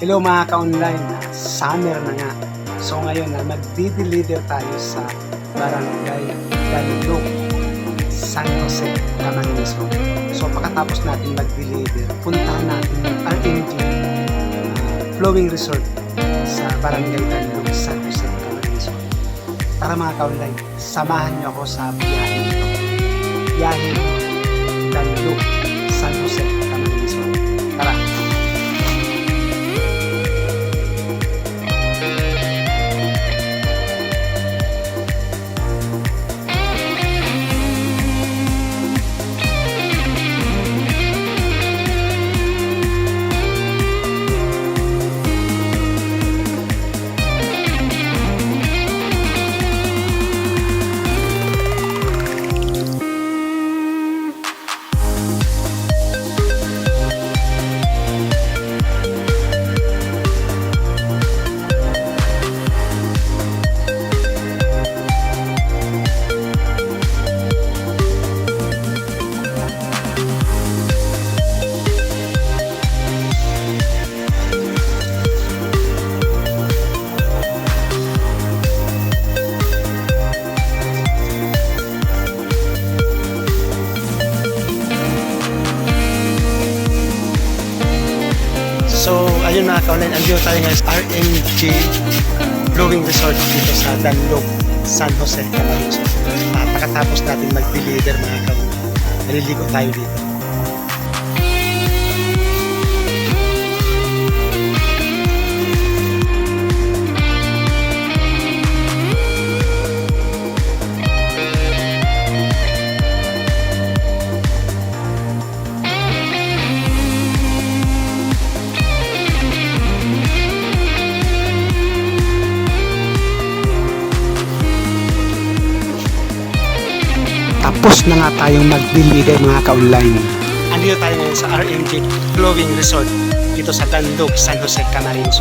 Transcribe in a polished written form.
Hello mga ka-online, summer na nga. So ngayon magdi-deliver tayo sa Barangay Dalilog, San Jose, Camarines. So pagkatapos natin mag-deliver, puntahan natin yung RMG Flowing Resort sa Barangay Dalilog, San Jose, Camarines. Tara mga ka-online, samahan niyo ako sa biyahe nito. Biyahe Dalilog, San Jose, Camarines. Tara! So, ayun mga ka-online, andito tayo ngayon sa RMG Flowing Resort dito sa Dalilog, San Jose, Camarines. Pagkatapos natin mag-deliver mga ka-online, naliligo tayo dito. Tapos na nga tayong mag-deliver mga ka-online. Andito tayo ngayon sa RMG Flowing Resort dito sa Dalilog, San Jose, Camarines.